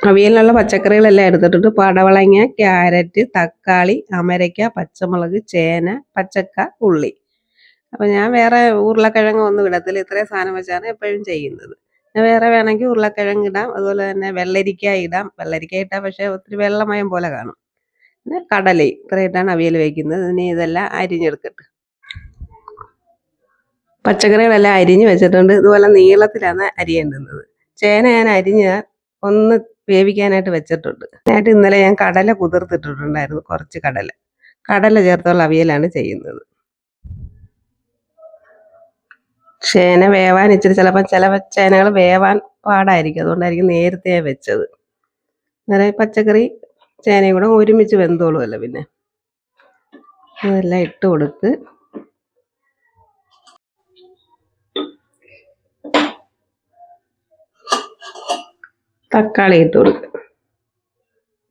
അവിയലിനുള്ള പച്ചക്കറികളെല്ലാം എടുത്തിട്ടുണ്ട്. പടവളങ്ങ, ക്യാരറ്റ്, തക്കാളി, അമരയ്ക്ക, പച്ചമുളക്, ചേന, പച്ചക്ക, ഉള്ളി. അപ്പോൾ ഞാൻ വേറെ ഉരുളക്കിഴങ്ങ് ഒന്നും ഇടത്തില്ല. ഇത്രയും സാധനം വെച്ചാണ് എപ്പോഴും ചെയ്യുന്നത്. വേറെ വേണമെങ്കിൽ ഉരുളക്കിഴങ്ങ് ഇടാം. അതുപോലെ തന്നെ വെള്ളരിക്ക ഇടാം. വെള്ളരിക്ക ഇട്ടാൽ പക്ഷേ ഒത്തിരി വെള്ളമയം പോലെ കാണും. പിന്നെ കടലയും ഇത്രയിട്ടാണ് അവിയൽ വയ്ക്കുന്നത്. ഇനി ഇതെല്ലാം അരിഞ്ഞെടുക്കട്ടെ. പച്ചക്കറികളെല്ലാം അരിഞ്ഞ് വെച്ചിട്ടുണ്ട്. ഇതുപോലെ നീളത്തിലാണ് അരിയേണ്ടുന്നത്. ചേന ഞാൻ അരിഞ്ഞ് ഒന്ന് വേവിക്കാനായിട്ട് വെച്ചിട്ടുണ്ട്. അതിനായിട്ട് ഇന്നലെ ഞാൻ കടല കുതിർത്തിട്ടിട്ടുണ്ടായിരുന്നു. കുറച്ച് കടല ചേർത്തുള്ള അവിയലാണ് ചെയ്യുന്നത്. ചേന വേവാൻ ഇച്ചിരി ചിലപ്പോൾ ചില ചേനകൾ വേവാൻ പാടായിരിക്കും. അതുകൊണ്ടായിരിക്കും നേരത്തെ വെച്ചത്. അന്നേരം പച്ചക്കറി ചേനയും കൂടെ ഒരുമിച്ച് വെന്തോളുമല്ലോ. പിന്നെ അതെല്ലാം ഇട്ട് കൊടുത്ത് തക്കാളി ഇട്ട് കൊടുക്കുക.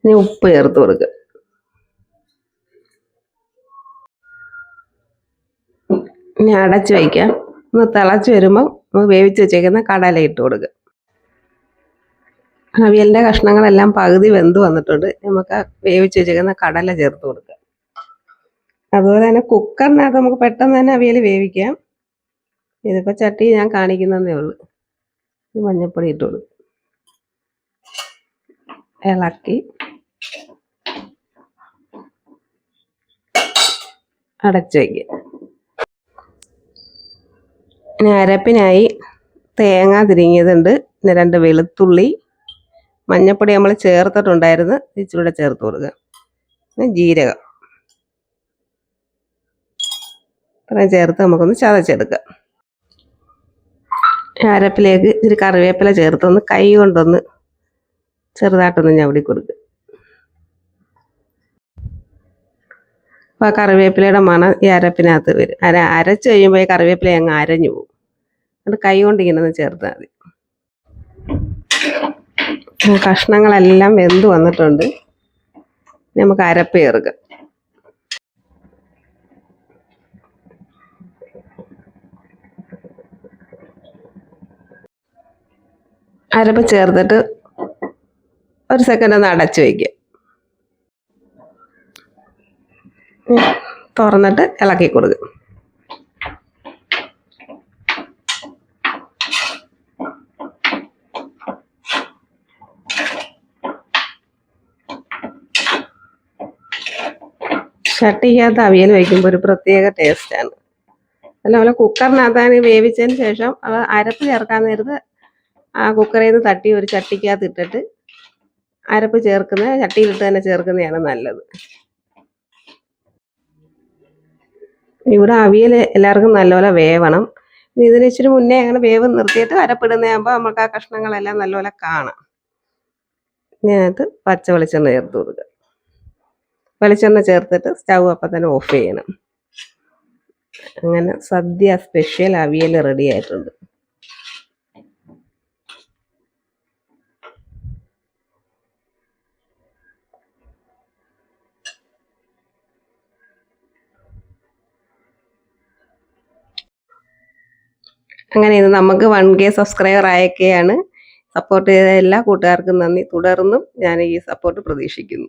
ഇനി ഉപ്പ് ചേർത്ത് കൊടുക്കുക. ഇനി അടച്ച് വയ്ക്കാം. ഒന്ന് തിളച്ച് വരുമ്പോൾ വേവിച്ച് വെച്ചേക്കുന്ന കടല ഇട്ട് കൊടുക്കുക. അവിയലിൻ്റെ കഷ്ണങ്ങളെല്ലാം പകുതി വെന്ത് വന്നിട്ടുണ്ട്. നമുക്ക് വേവിച്ച് വെച്ചേക്കുന്ന കടല ചേർത്ത് കൊടുക്കുക. അതുപോലെ തന്നെ കുക്കറിനകത്ത് നമുക്ക് പെട്ടെന്ന് തന്നെ അവിയൽ വേവിക്കാം. ഇതിപ്പോൾ ചട്ടി ഞാൻ കാണിക്കുന്നതേ ഉള്ളൂ. മഞ്ഞൾപ്പൊടി ഇട്ട് കൊടുക്കും. ഇളക്കി അടച്ച് വയ്ക്കുക. ഇനി അരപ്പിനായി തേങ്ങ തിരിങ്ങിയതുണ്ട്. പിന്നെ 2 വെളുത്തുള്ളി, മഞ്ഞൾപ്പൊടി നമ്മൾ ചേർത്തിട്ടുണ്ടായിരുന്നു. ഇച്ചിരി ചേർത്ത് കൊടുക്കുക. പിന്നെ ജീരകം ഇത്രയും ചേർത്ത് നമുക്കൊന്ന് ചതച്ചെടുക്കാം. അരപ്പിലേക്ക് ഇച്ചിരി കറിവേപ്പില ചേർത്തൊന്ന് കൈ കൊണ്ടൊന്ന് ചെറുതായിട്ടൊന്ന് ഞവടി കൊടുക്കുക. അപ്പോൾ ആ കറിവേപ്പിലയുടെ മണം ഈ അരപ്പിനകത്ത് വരും. അരച്ച് കഴിയുമ്പോൾ ഈ കറിവേപ്പില അങ്ങ് അരഞ്ഞു പോകും. അത് കൈ കൊണ്ട് ഇങ്ങനെ ഒന്ന് ചേർത്താൽ മതി. കഷ്ണങ്ങളെല്ലാം വെന്ത് വന്നിട്ടുണ്ട്. നമുക്ക് അരപ്പ് ചേർക്കാം. അരപ്പ് ചേർത്തിട്ട് ഒരു സെക്കൻഡ് ഒന്ന് അടച്ച് വയ്ക്കുക. തുറന്നിട്ട് ഇളക്കി കൊടുക്കുക. ചട്ടിക്കകത്ത് അവിയൽ വയ്ക്കുമ്പോൾ ഒരു പ്രത്യേക ടേസ്റ്റാണ്. അതുപോലെ കുക്കറിനകത്താണ് വേവിച്ചതിന് ശേഷം അത് അരപ്പ് ചേർക്കാൻ നേരത്ത് ആ കുക്കറിൽ നിന്ന് തട്ടി ഒരു ചട്ടിക്കകത്ത് ഇട്ടിട്ട് അരപ്പ് ചട്ടിയിലിട്ട് തന്നെ ചേർക്കുന്നതാണ് നല്ലത്. ഇവിടെ അവിയൽ എല്ലാവർക്കും നല്ലപോലെ വേവണം. ഇതിന് ഇച്ചിരി മുന്നേ അങ്ങനെ വേവ് നിർത്തിയിട്ട് അരപ്പിടുന്നതാകുമ്പോൾ നമുക്ക് ആ കഷ്ണങ്ങളെല്ലാം നല്ലപോലെ കാണാം. ഇതിനകത്ത് പച്ച വെളിച്ചെണ്ണ ചേർത്ത് കൊടുക്കുക. വെളിച്ചെണ്ണ ചേർത്തിട്ട് സ്റ്റൗ അപ്പം തന്നെ ഓഫ് ചെയ്യണം. അങ്ങനെ സദ്യ സ്പെഷ്യൽ അവിയൽ റെഡി ആയിട്ടുണ്ട്. അങ്ങനെ ഇത് നമുക്ക് 1K സബ്സ്ക്രൈബർ ആയൊക്കെയാണ്. സപ്പോർട്ട് ചെയ്ത എല്ലാ കൂട്ടുകാർക്കും നന്ദി. തുടർന്നും ഞാൻ ഈ സപ്പോർട്ട് പ്രതീക്ഷിക്കുന്നു.